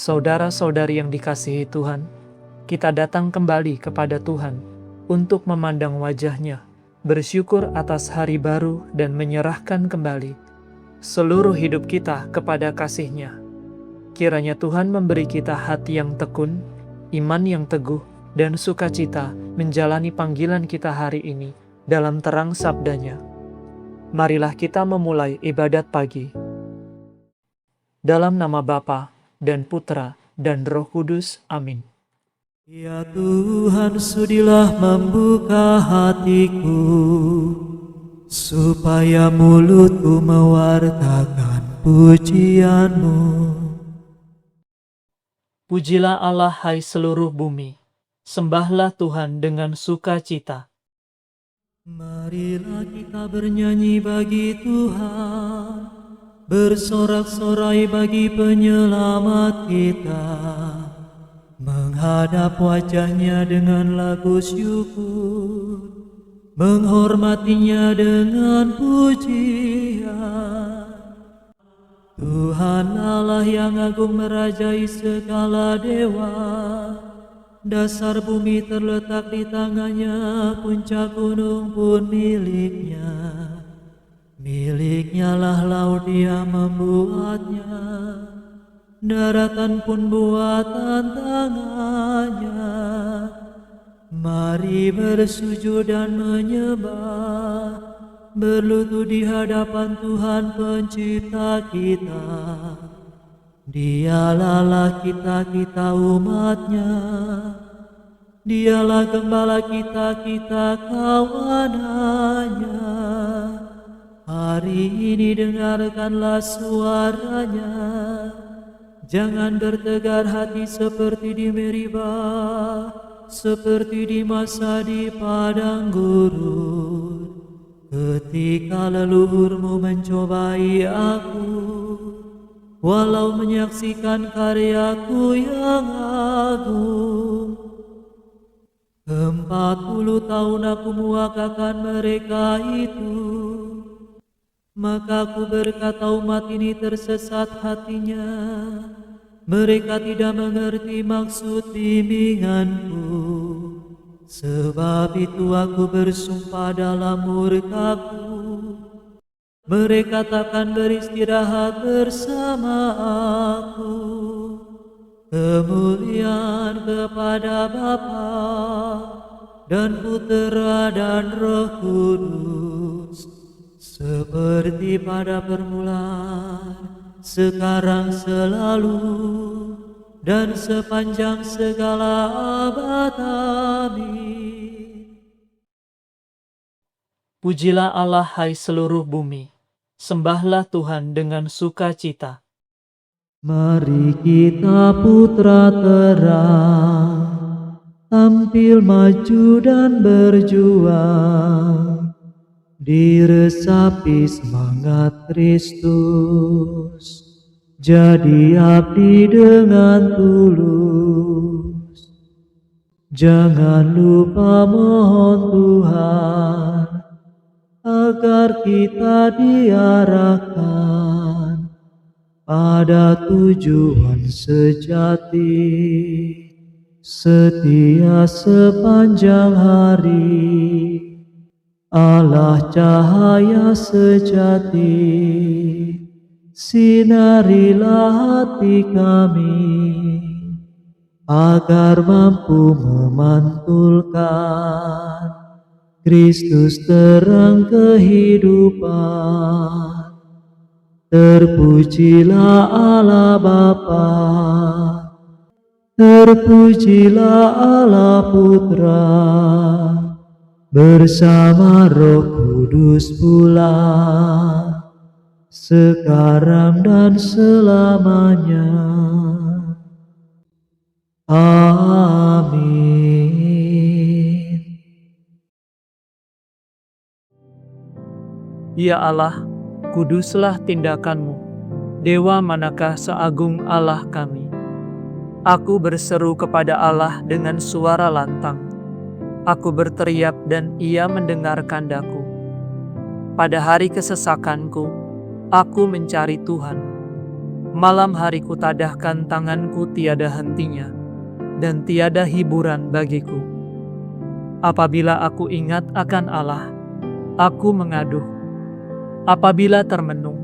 Saudara-saudari yang dikasihi Tuhan, kita datang kembali kepada Tuhan untuk memandang wajah-Nya, bersyukur atas hari baru dan menyerahkan kembali seluruh hidup kita kepada kasih-Nya. Kiranya Tuhan memberi kita hati yang tekun, iman yang teguh, dan sukacita menjalani panggilan kita hari ini dalam terang sabda-Nya. Marilah kita memulai ibadat pagi. Dalam nama Bapa dan Putra dan Roh Kudus. Amin. Ya Tuhan, sudilah membuka hatiku, supaya mulutku mewartakan pujian-Mu. Pujilah Allah, hai seluruh bumi. Sembahlah Tuhan dengan sukacita. Marilah kita bernyanyi bagi Tuhan, bersorak-sorai bagi penyelamat kita, menghadap wajah-Nya dengan lagu syukur, menghormati-Nya dengan pujian. Tuhan Allah yang agung merajai segala dewa, dasar bumi terletak di tangan-Nya, puncak gunung pun milik-Nya. Milik-Nya lah laut, Dia membuatnya, daratan pun buatan tangan-Nya. Mari bersujud dan menyembah, berlutut di hadapan Tuhan Pencipta kita. Dialah Allah kita, kita umat-Nya. Dialah gembala kita, kita kawanan-Nya. Hari ini dengarkanlah suara-Nya. Jangan bertegar hati seperti di Meribah, seperti di masa di padang gurun, ketika leluhurmu mencobai aku, walau menyaksikan karyaku yang agung. 40 tahun aku muakakan mereka itu, maka aku berkata umat ini tersesat hatinya. Mereka tidak mengerti maksud bimbinganku. Sebab itu aku bersumpah dalam murkaku, mereka takkan beristirahat bersama aku. Kemuliaan kepada Bapa dan Putera dan Roh Kudus, seperti pada permulaan, sekarang, selalu, dan sepanjang segala abad. Amin. Pujilah Allah, hai seluruh bumi. Sembahlah Tuhan dengan sukacita. Mari kita putra terang, tampil maju dan berjuang, diresapi semangat Kristus, jadi abdi dengan tulus. Jangan lupa mohon Tuhan, agar kita diarahkan pada tujuan sejati, setia sepanjang hari. Allah cahaya sejati, sinarilah hati kami, agar mampu memantulkan Kristus terang kehidupan. Terpujilah Allah Bapa, terpujilah Allah Putra, bersama Roh Kudus pula, sekarang dan selamanya. Amin. Ya Allah, kuduslah tindakan-Mu. Dewa manakah seagung Allah kami? Aku berseru kepada Allah dengan suara lantang. Aku berteriak dan Ia mendengarkan daku. Pada hari kesesakanku, aku mencari Tuhan. Malam hari kutadahkan tanganku tiada hentinya, dan tiada hiburan bagiku. Apabila aku ingat akan Allah, aku mengaduh. Apabila termenung,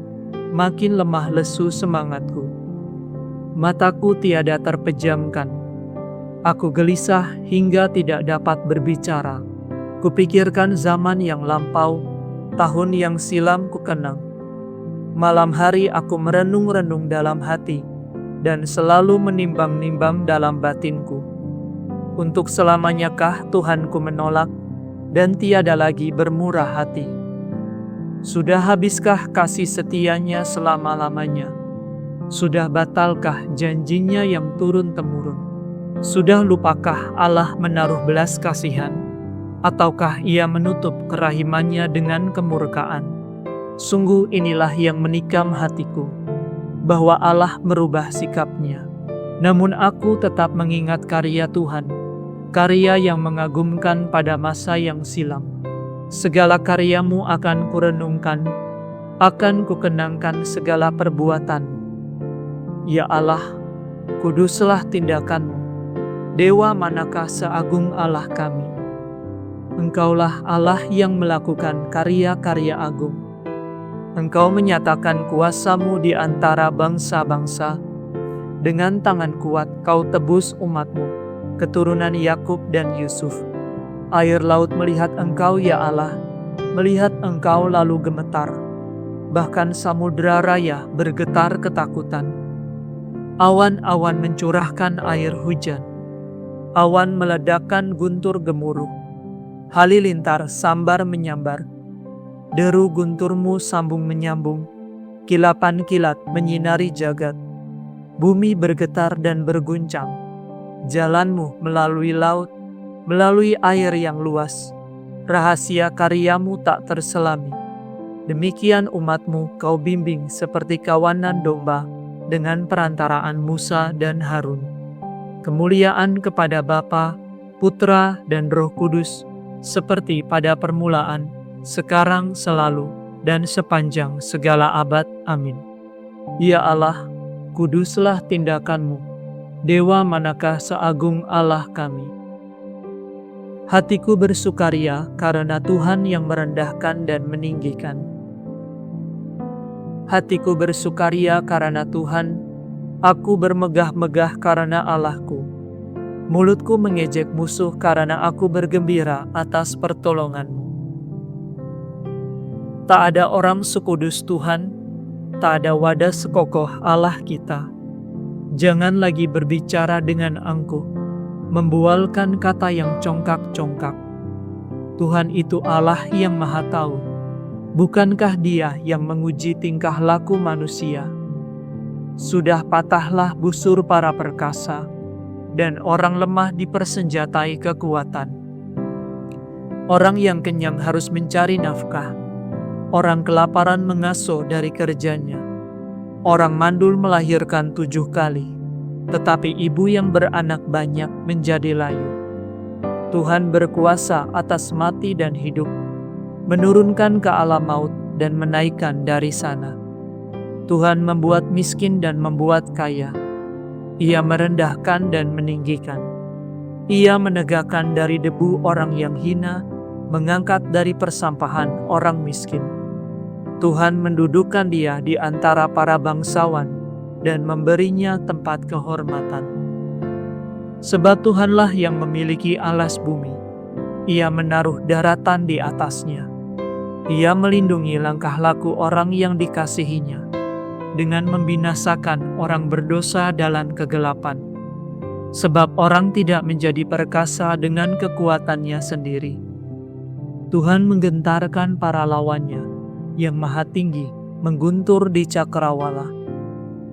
makin lemah lesu semangatku. Mataku tiada terpejamkan. Aku gelisah hingga tidak dapat berbicara. Kupikirkan zaman yang lampau, tahun yang silam kukenang. Malam hari aku merenung-renung dalam hati, dan selalu menimbang-nimbang dalam batinku. Untuk selamanyakah Tuhanku menolak, dan tiada lagi bermurah hati? Sudah habiskah kasih setianya selama-lamanya? Sudah batalkah janjinya yang turun-temurun? Sudah lupakah Allah menaruh belas kasihan? Ataukah ia menutup kerahimannya dengan kemurkaan? Sungguh inilah yang menikam hatiku, bahwa Allah merubah sikapnya. Namun aku tetap mengingat karya Tuhan, karya yang mengagumkan pada masa yang silam. Segala karyamu akan kurenungkan, akan kukenangkan segala perbuatan. Ya Allah, kuduslah tindakanmu. Dewa manakah seagung Allah kami? Engkaulah Allah yang melakukan karya-karya agung. Engkau menyatakan kuasamu di antara bangsa-bangsa. Dengan tangan kuat kau tebus umatmu, keturunan Yakub dan Yusuf. Air laut melihat engkau ya Allah, melihat engkau lalu gemetar. Bahkan samudera raya bergetar ketakutan. Awan-awan mencurahkan air hujan. Awan meledakkan guntur gemuruh. Halilintar sambar menyambar. Deru gunturmu sambung menyambung, kilapan kilat menyinari jagat. Bumi bergetar dan berguncang. Jalanmu melalui laut, melalui air yang luas. Rahasia karyamu tak terselami. Demikian umatmu kau bimbing seperti kawanan domba dengan perantaraan Musa dan Harun. Kemuliaan kepada Bapa, Putra, dan Roh Kudus, seperti pada permulaan, sekarang, selalu, dan sepanjang segala abad. Amin. Ya Allah, kuduslah tindakanmu. Dewa manakah seagung Allah kami? Hatiku bersukaria karena Tuhan yang merendahkan dan meninggikan. Hatiku bersukaria karena Tuhan, aku bermegah-megah karena Allahku. Mulutku mengejek musuh karena aku bergembira atas pertolonganmu. Tak ada orang sekudus Tuhan, tak ada wadah sekokoh Allah kita. Jangan lagi berbicara dengan angkuh, membualkan kata yang congkak-congkak. Tuhan itu Allah yang Maha Tahu. Bukankah Dia yang menguji tingkah laku manusia? Sudah patahlah busur para perkasa, dan orang lemah dipersenjatai kekuatan. Orang yang kenyang harus mencari nafkah. Orang kelaparan mengasuh dari kerjanya. Orang mandul melahirkan 7 kali, tetapi ibu yang beranak banyak menjadi layu. Tuhan berkuasa atas mati dan hidup, menurunkan ke alam maut dan menaikkan dari sana. Tuhan membuat miskin dan membuat kaya. Ia merendahkan dan meninggikan. Ia menegakkan dari debu orang yang hina, mengangkat dari persampahan orang miskin. Tuhan mendudukkan dia di antara para bangsawan dan memberinya tempat kehormatan. Sebab Tuhanlah yang memiliki alas bumi. Ia menaruh daratan di atasnya. Ia melindungi langkah laku orang yang dikasihinya, dengan membinasakan orang berdosa dalam kegelapan. Sebab orang tidak menjadi perkasa dengan kekuatannya sendiri. Tuhan menggentarkan para lawannya, yang maha tinggi mengguntur di cakrawala.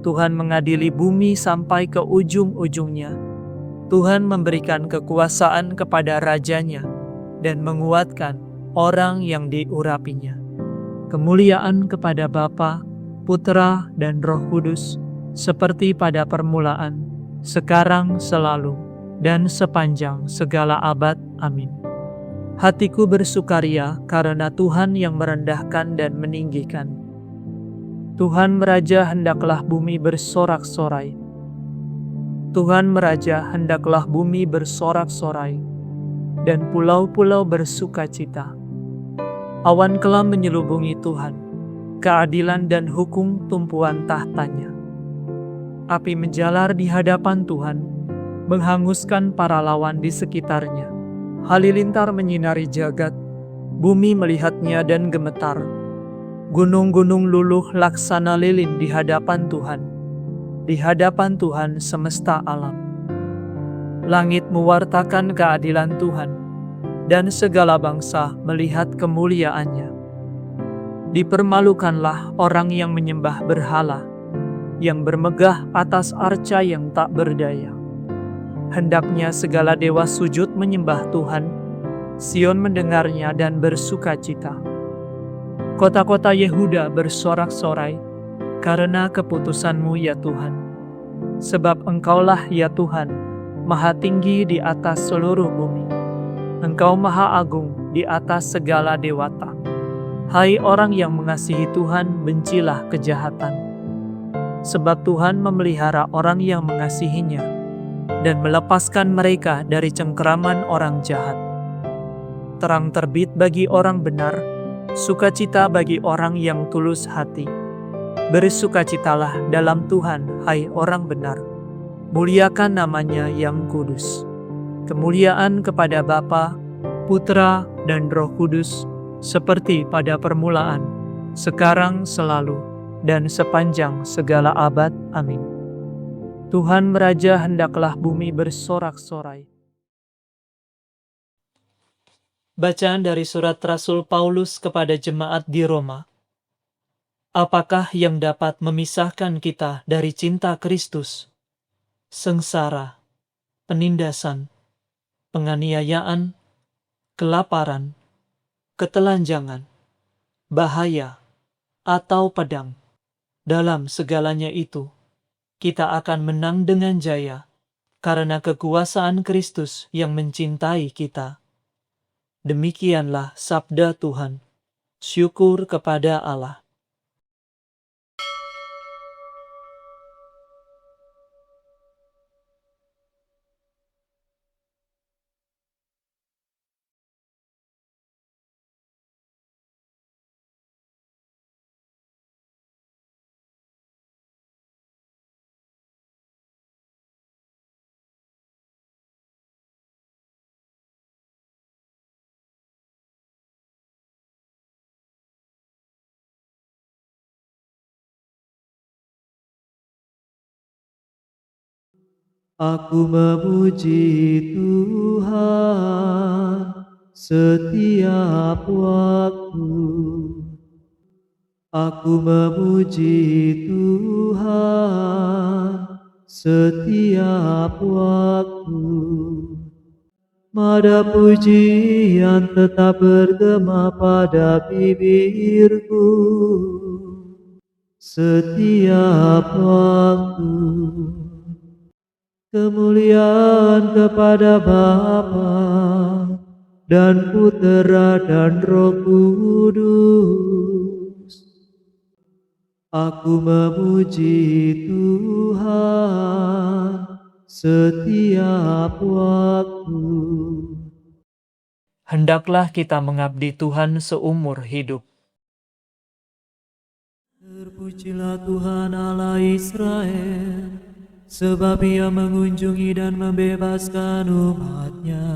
Tuhan mengadili bumi sampai ke ujung-ujungnya. Tuhan memberikan kekuasaan kepada rajanya dan menguatkan orang yang diurapinya. Kemuliaan kepada Bapa, Putra, dan Roh Kudus, seperti pada permulaan, sekarang, selalu, dan sepanjang segala abad. Amin. Hatiku bersukaria karena Tuhan yang merendahkan dan meninggikan. Tuhan Meraja, hendaklah bumi bersorak-sorai. Tuhan Meraja, hendaklah bumi bersorak-sorai, dan pulau-pulau bersukacita. Awan kelam menyelubungi Tuhan, keadilan dan hukum tumpuan tahtanya. Api menjalar di hadapan Tuhan, menghanguskan para lawan di sekitarnya. Halilintar menyinari jagat, bumi melihatnya dan gemetar. Gunung-gunung luluh laksana lilin di hadapan Tuhan, di hadapan Tuhan semesta alam. Langit mewartakan keadilan Tuhan, dan segala bangsa melihat kemuliaannya. Dipermalukanlah orang yang menyembah berhala, yang bermegah atas arca yang tak berdaya. Hendaknya segala dewa sujud menyembah Tuhan, Sion mendengarnya dan bersukacita. Kota-kota Yehuda bersorak-sorai karena keputusan-Mu ya Tuhan. Sebab Engkaulah ya Tuhan, Maha tinggi di atas seluruh bumi. Engkau Maha agung di atas segala dewata. Hai orang yang mengasihi Tuhan, bencilah kejahatan. Sebab Tuhan memelihara orang yang mengasihinya dan melepaskan mereka dari cengkeraman orang jahat. Terang terbit bagi orang benar, sukacita bagi orang yang tulus hati. Bersukacitalah dalam Tuhan, hai orang benar. Muliakan namanya yang kudus. Kemuliaan kepada Bapa, Putra, dan Roh Kudus, seperti pada permulaan, sekarang, selalu, dan sepanjang segala abad. Amin. Tuhan Meraja, hendaklah bumi bersorak-sorai. Bacaan dari surat Rasul Paulus kepada jemaat di Roma. Apakah yang dapat memisahkan kita dari cinta Kristus? Sengsara, penindasan, penganiayaan, kelaparan, ketelanjangan, bahaya, atau pedang. Dalam segalanya itu, kita akan menang dengan jaya, karena kekuasaan Kristus yang mencintai kita. Demikianlah sabda Tuhan. Syukur kepada Allah. Aku memuji Tuhan setiap waktu. Aku memuji Tuhan setiap waktu. Nada pujian tetap bergema pada bibirku setiap waktu. Kemuliaan kepada Bapa dan Putera dan Roh Kudus. Aku memuji Tuhan setiap waktu. Hendaklah kita mengabdi Tuhan seumur hidup. Terpujilah Tuhan Allah Israel, sebab Ia mengunjungi dan membebaskan umat-Nya.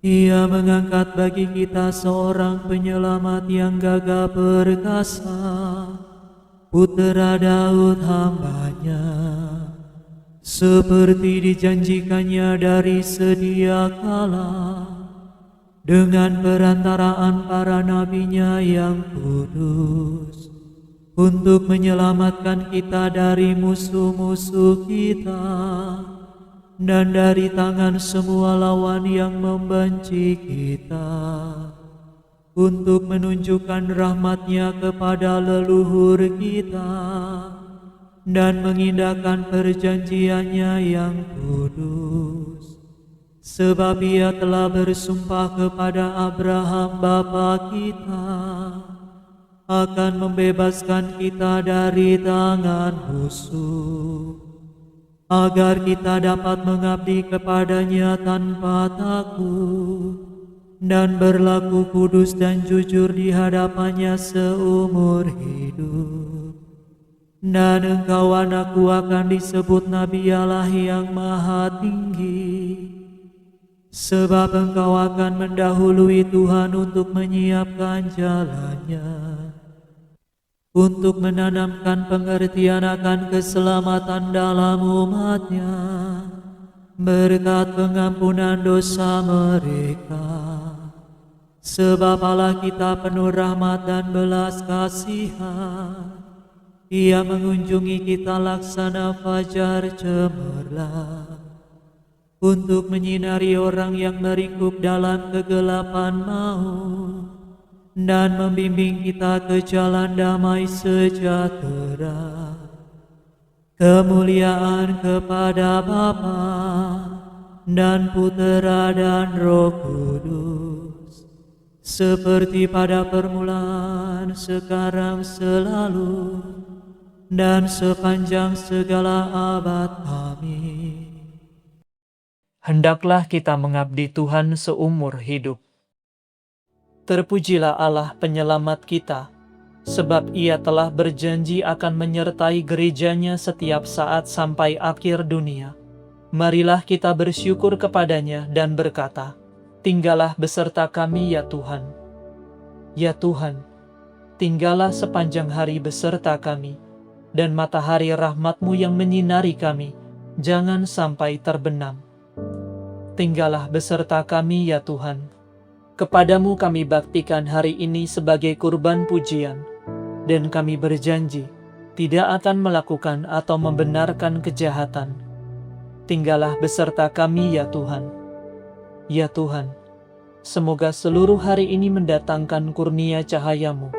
Ia mengangkat bagi kita seorang penyelamat yang gagah perkasa, Putera Daud hamba-Nya. Seperti dijanjikannya dari sedia kala, dengan perantaraan para nabi-Nya yang kudus, untuk menyelamatkan kita dari musuh-musuh kita dan dari tangan semua lawan yang membenci kita, untuk menunjukkan rahmat-Nya kepada leluhur kita dan mengindahkan perjanjian-Nya yang kudus. Sebab Ia telah bersumpah kepada Abraham bapa kita akan membebaskan kita dari tangan musuh, agar kita dapat mengabdi kepadanya tanpa takut dan berlaku kudus dan jujur di hadapannya seumur hidup. Dan engkau anakku akan disebut Nabi Allah yang Maha Tinggi, sebab engkau akan mendahului Tuhan untuk menyiapkan jalannya, untuk menanamkan pengertian akan keselamatan dalam umatnya, berkat pengampunan dosa mereka. Sebab Allah kita penuh rahmat dan belas kasihan, Ia mengunjungi kita laksana fajar cemerlang, untuk menyinari orang yang meringkuk dalam kegelapan maut, dan membimbing kita ke jalan damai sejahtera. Kemuliaan kepada Bapa dan Putera dan Roh Kudus, seperti pada permulaan, sekarang, selalu, dan sepanjang segala abad. Amin. Hendaklah kita mengabdi Tuhan seumur hidup. Terpujilah Allah penyelamat kita, sebab Ia telah berjanji akan menyertai gerejanya setiap saat sampai akhir dunia. Marilah kita bersyukur kepadanya dan berkata, "Tinggallah beserta kami ya Tuhan." Ya Tuhan, tinggallah sepanjang hari beserta kami, dan matahari rahmat-Mu yang menyinari kami, jangan sampai terbenam. Tinggallah beserta kami ya Tuhan. Kepadamu kami baktikan hari ini sebagai kurban pujian, dan kami berjanji tidak akan melakukan atau membenarkan kejahatan. Tinggallah beserta kami ya Tuhan. Ya Tuhan, semoga seluruh hari ini mendatangkan kurnia cahaya-Mu,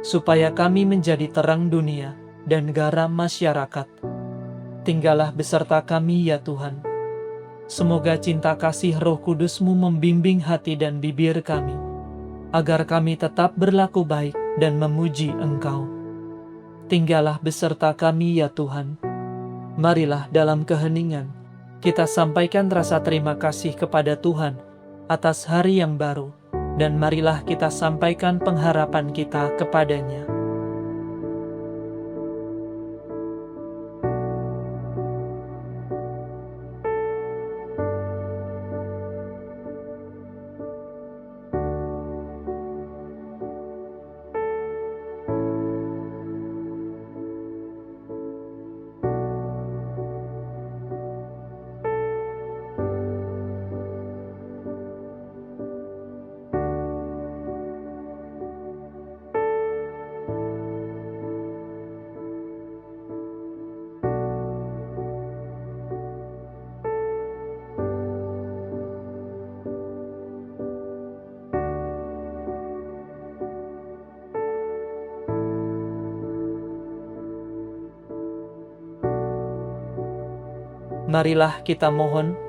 supaya kami menjadi terang dunia dan garam masyarakat. Tinggallah beserta kami ya Tuhan. Semoga cinta kasih Roh Kudus-Mu membimbing hati dan bibir kami, agar kami tetap berlaku baik dan memuji Engkau. Tinggallah beserta kami ya Tuhan. Marilah dalam keheningan kita sampaikan rasa terima kasih kepada Tuhan atas hari yang baru, dan marilah kita sampaikan pengharapan kita kepadanya. Marilah kita mohon,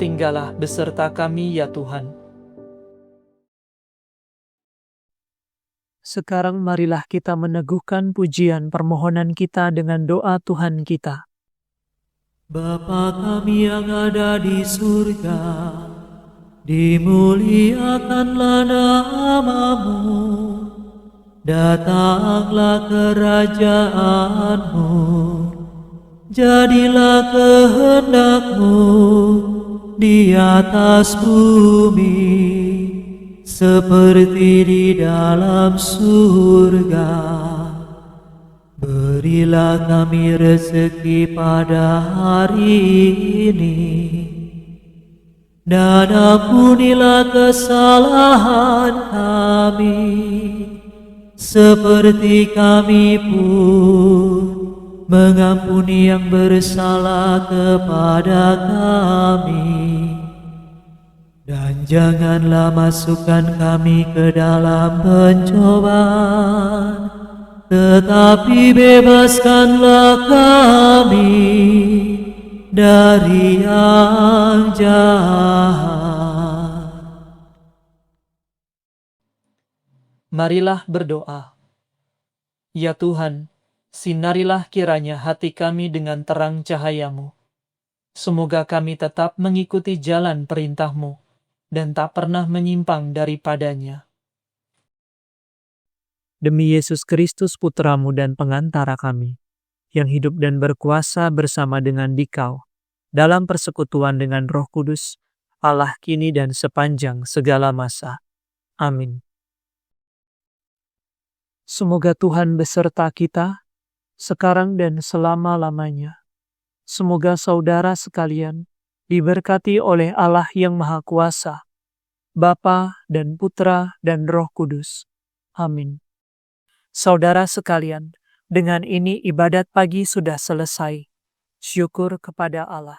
tinggallah beserta kami ya Tuhan. Sekarang marilah kita meneguhkan pujian permohonan kita dengan doa Tuhan kita. Bapa kami yang ada di surga, dimuliakanlah nama-Mu, datanglah kerajaan-Mu, jadilah kehendak-Mu di atas bumi, seperti di dalam surga. Berilah kami rezeki pada hari ini, dan ampunilah kesalahan kami, seperti kami pun mengampuni yang bersalah kepada kami. Dan janganlah masukkan kami ke dalam pencobaan, tetapi bebaskanlah kami dari yang jahat. Marilah berdoa. Ya Tuhan, sinarilah kiranya hati kami dengan terang cahaya-Mu. Semoga kami tetap mengikuti jalan perintah-Mu dan tak pernah menyimpang daripadanya. Demi Yesus Kristus Putra-Mu dan pengantara kami, yang hidup dan berkuasa bersama dengan Dikau, dalam persekutuan dengan Roh Kudus, Allah kini dan sepanjang segala masa. Amin. Semoga Tuhan beserta kita, sekarang dan selama-lamanya. Semoga saudara sekalian diberkati oleh Allah yang Maha Kuasa, Bapa dan Putra dan Roh Kudus. Amin. Saudara sekalian, dengan ini ibadat pagi sudah selesai. Syukur kepada Allah.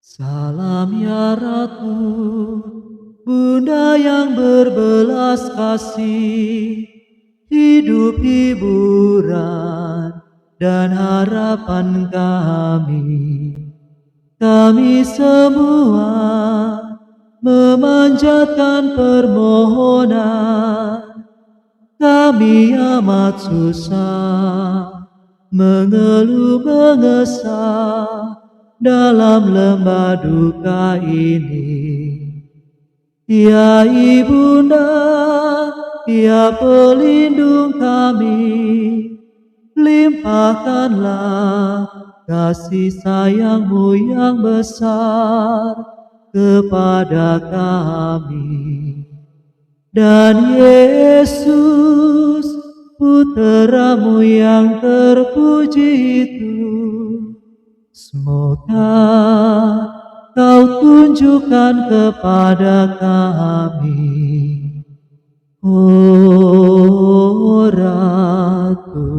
Salam ya Ratu, Bunda yang berbelas kasih, hidup hiburan dan harapan kami. Kami semua memanjatkan permohonan. Kami amat susah, mengeluh mengesah dalam lembah duka ini. Ya Ibunda, ya pelindung kami, limpahkanlah kasih sayang-Mu yang besar kepada kami. Dan Yesus, Putra-Mu yang terpuji itu, semoga Kau tunjukkan kepada kami, oh Ratu,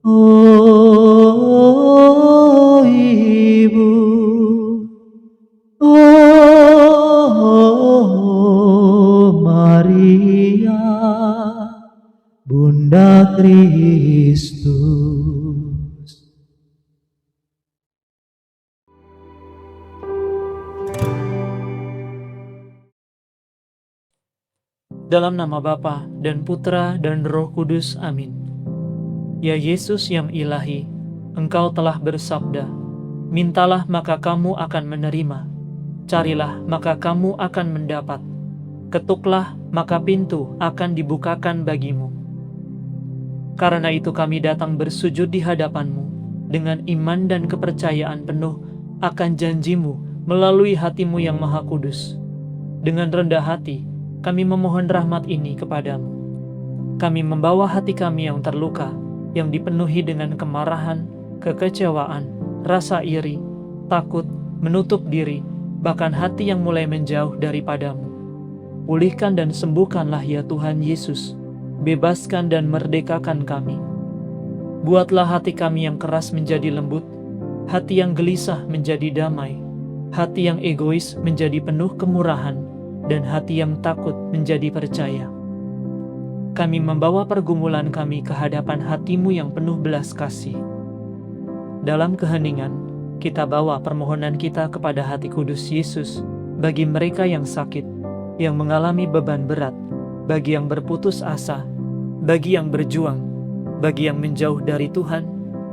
oh Ibu, oh Maria, Bunda Kristus. Dalam nama Bapa dan Putra dan Roh Kudus. Amin. Ya Yesus yang ilahi, Engkau telah bersabda, mintalah maka kamu akan menerima, carilah maka kamu akan mendapat, ketuklah maka pintu akan dibukakan bagimu. Karena itu kami datang bersujud di hadapan-Mu dengan iman dan kepercayaan penuh akan janji-Mu melalui hati-Mu yang Maha Kudus. Dengan rendah hati, kami memohon rahmat ini kepadamu. Kami membawa hati kami yang terluka, yang dipenuhi dengan kemarahan, kekecewaan, rasa iri, takut, menutup diri, bahkan hati yang mulai menjauh daripadamu. Pulihkan dan sembuhkanlah ya Tuhan Yesus, bebaskan dan merdekakan kami. Buatlah hati kami yang keras menjadi lembut, hati yang gelisah menjadi damai, hati yang egois menjadi penuh kemurahan, dan hati yang takut menjadi percaya. Kami membawa pergumulan kami ke hadapan hati-Mu yang penuh belas kasih. Dalam keheningan, kita bawa permohonan kita kepada hati kudus Yesus bagi mereka yang sakit, yang mengalami beban berat, bagi yang berputus asa, bagi yang berjuang, bagi yang menjauh dari Tuhan,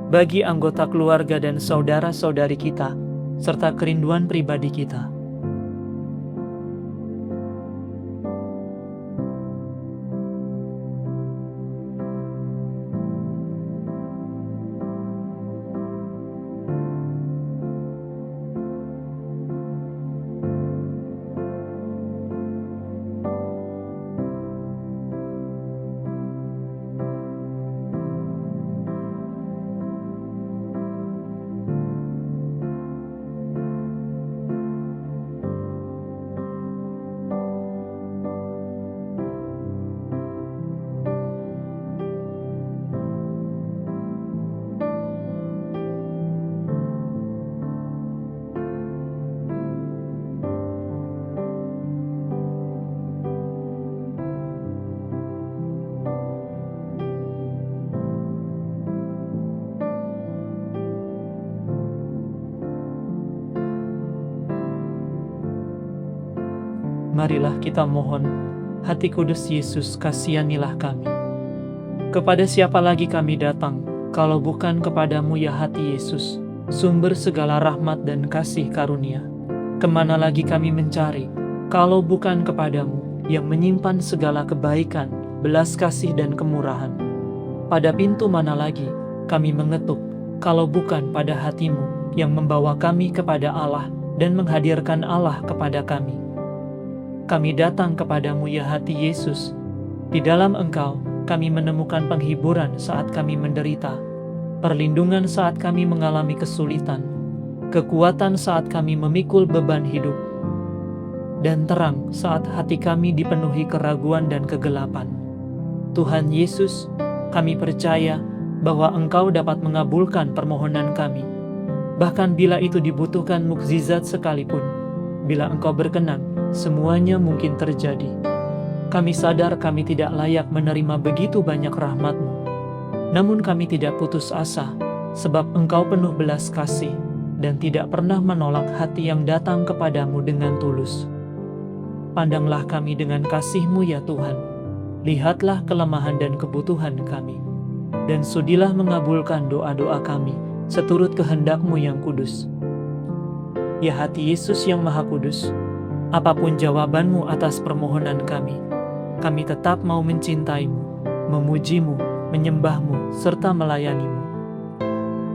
bagi anggota keluarga dan saudara-saudari kita, serta kerinduan pribadi kita. Marilah kita mohon, hati kudus Yesus, kasihanilah kami. Kepada siapa lagi kami datang, kalau bukan kepadamu ya hati Yesus, sumber segala rahmat dan kasih karunia? Kemana lagi kami mencari, kalau bukan kepadamu, yang menyimpan segala kebaikan, belas kasih dan kemurahan? Pada pintu mana lagi kami mengetuk, kalau bukan pada hatimu, yang membawa kami kepada Allah dan menghadirkan Allah kepada kami? Kami datang kepadamu ya hati Yesus. Di dalam Engkau, kami menemukan penghiburan saat kami menderita, perlindungan saat kami mengalami kesulitan, kekuatan saat kami memikul beban hidup, dan terang saat hati kami dipenuhi keraguan dan kegelapan. Tuhan Yesus, kami percaya bahwa Engkau dapat mengabulkan permohonan kami, bahkan bila itu dibutuhkan mukjizat sekalipun. Bila Engkau berkenan, semuanya mungkin terjadi. Kami sadar kami tidak layak menerima begitu banyak rahmat-Mu. Namun kami tidak putus asa, sebab Engkau penuh belas kasih dan tidak pernah menolak hati yang datang kepadamu dengan tulus. Pandanglah kami dengan kasih-Mu ya Tuhan. Lihatlah kelemahan dan kebutuhan kami, dan sudilah mengabulkan doa-doa kami seturut kehendak-Mu yang kudus. Ya hati Yesus yang Maha Kudus, apapun jawaban-Mu atas permohonan kami tetap mau mencintai-Mu, memuji-Mu, menyembah-Mu, serta melayani-Mu.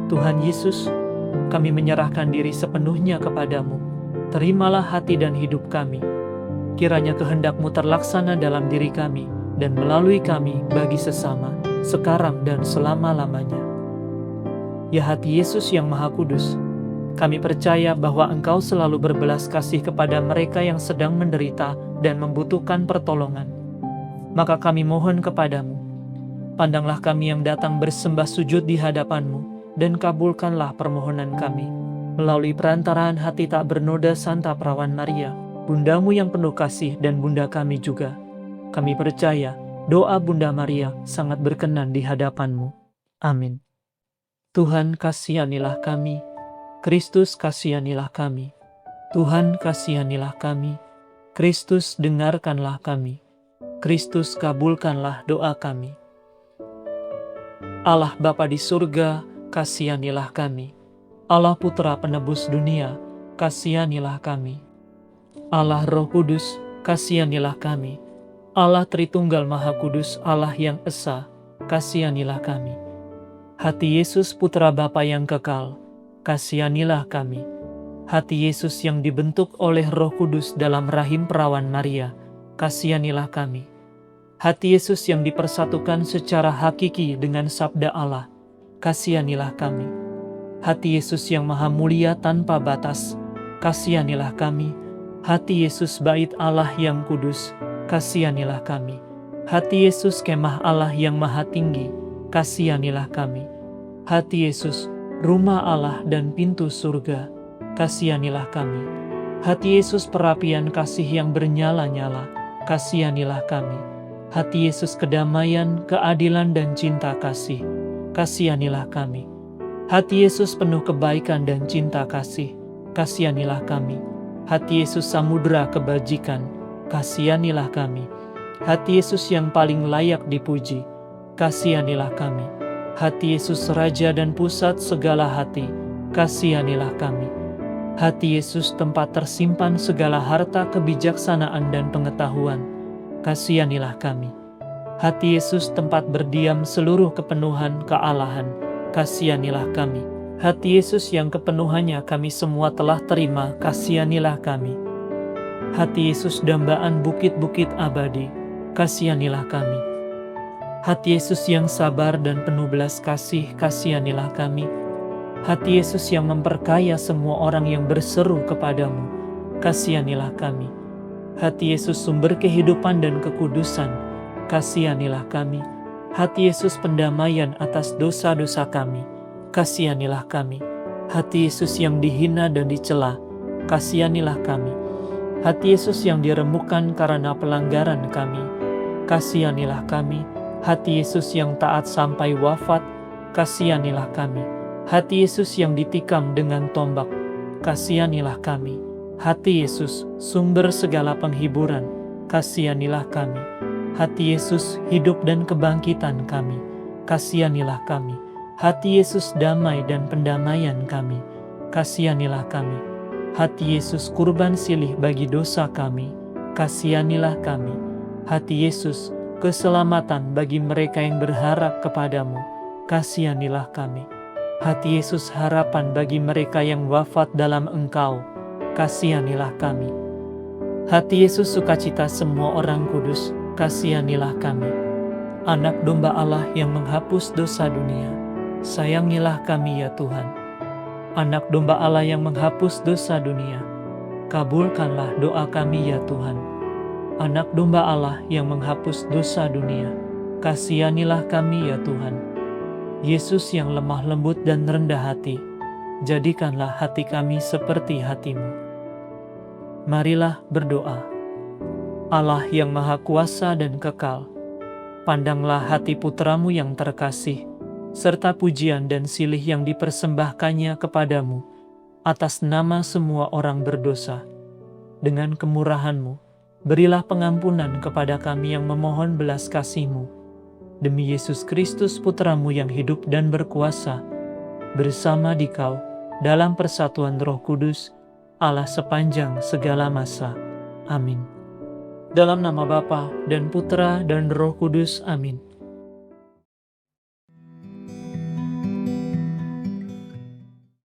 Tuhan Yesus, kami menyerahkan diri sepenuhnya kepadamu. Terimalah hati dan hidup kami. Kiranya kehendak-Mu terlaksana dalam diri kami dan melalui kami bagi sesama, sekarang dan selama-lamanya. Ya hati Yesus yang Maha Kudus, kami percaya bahwa Engkau selalu berbelas kasih kepada mereka yang sedang menderita dan membutuhkan pertolongan. Maka kami mohon kepadamu, pandanglah kami yang datang bersembah sujud di hadapan-Mu, dan kabulkanlah permohonan kami. Melalui perantaraan hati tak bernoda Santa Perawan Maria, Bundamu yang penuh kasih dan Bunda kami juga, kami percaya doa Bunda Maria sangat berkenan di hadapan-Mu. Amin. Tuhan kasihanilah kami, Kristus kasihanilah kami, Tuhan kasihanilah kami, Kristus dengarkanlah kami, Kristus kabulkanlah doa kami. Allah Bapa di surga, kasihanilah kami. Allah Putra penebus dunia, kasihanilah kami. Allah Roh Kudus, kasihanilah kami. Allah Tritunggal Maha Kudus, Allah yang Esa, kasihanilah kami. Hati Yesus Putra Bapa yang kekal, kasihanilah kami. Hati Yesus yang dibentuk oleh Roh Kudus dalam rahim perawan Maria, kasihanilah kami. Hati Yesus yang dipersatukan secara hakiki dengan sabda Allah, kasihanilah kami. Hati Yesus yang maha mulia tanpa batas, kasihanilah kami. Hati Yesus bait Allah yang kudus, kasihanilah kami. Hati Yesus kemah Allah yang maha tinggi, kasihanilah kami. Hati Yesus rumah Allah dan pintu surga, kasihanilah kami. Hati Yesus perapian kasih yang bernyala-nyala, kasihanilah kami. Hati Yesus kedamaian, keadilan dan cinta kasih, kasihanilah kami. Hati Yesus penuh kebaikan dan cinta kasih, kasihanilah kami. Hati Yesus samudera kebajikan, kasihanilah kami. Hati Yesus yang paling layak dipuji, kasihanilah kami. Hati Yesus raja dan pusat segala hati, kasihanilah kami. Hati Yesus tempat tersimpan segala harta kebijaksanaan dan pengetahuan, kasihanilah kami. Hati Yesus tempat berdiam seluruh kepenuhan kealahan, kasihanilah kami. Hati Yesus yang kepenuhannya kami semua telah terima, kasihanilah kami. Hati Yesus dambaan bukit-bukit abadi, kasihanilah kami. Hati Yesus yang sabar dan penuh belas kasih, kasihanilah kami. Hati Yesus yang memperkaya semua orang yang berseru kepadamu, kasihanilah kami. Hati Yesus sumber kehidupan dan kekudusan, kasihanilah kami. Hati Yesus pendamaian atas dosa-dosa kami, kasihanilah kami. Hati Yesus yang dihina dan dicela, kasihanilah kami. Hati Yesus yang diremukkan karena pelanggaran kami, kasihanilah kami. Hati Yesus yang taat sampai wafat, kasihanilah kami. Hati Yesus yang ditikam dengan tombak, kasihanilah kami. Hati Yesus, sumber segala penghiburan, kasihanilah kami. Hati Yesus, hidup dan kebangkitan kami, kasihanilah kami. Hati Yesus, damai dan pendamaian kami, kasihanilah kami. Hati Yesus, kurban silih bagi dosa kami, kasihanilah kami. Hati Yesus, keselamatan bagi mereka yang berharap kepadamu, kasihanilah kami. Hati Yesus, harapan bagi mereka yang wafat dalam Engkau, kasihanilah kami. Hati Yesus, sukacita semua orang kudus, kasihanilah kami. Anak domba Allah yang menghapus dosa dunia, sayangilah kami ya Tuhan. Anak domba Allah yang menghapus dosa dunia, kabulkanlah doa kami ya Tuhan. Anak domba Allah yang menghapus dosa dunia, kasihanilah kami ya Tuhan. Yesus yang lemah lembut dan rendah hati, jadikanlah hati kami seperti hati-Mu. Marilah berdoa. Allah yang maha kuasa dan kekal, pandanglah hati putra-Mu yang terkasih, serta pujian dan silih yang dipersembahkannya kepadamu, atas nama semua orang berdosa. Dengan kemurahan-Mu, berilah pengampunan kepada kami yang memohon belas kasih-Mu. Demi Yesus Kristus putra-Mu yang hidup dan berkuasa, bersama Dikau, dalam persatuan Roh Kudus, Allah sepanjang segala masa. Amin. Dalam nama Bapa dan Putra dan Roh Kudus. Amin.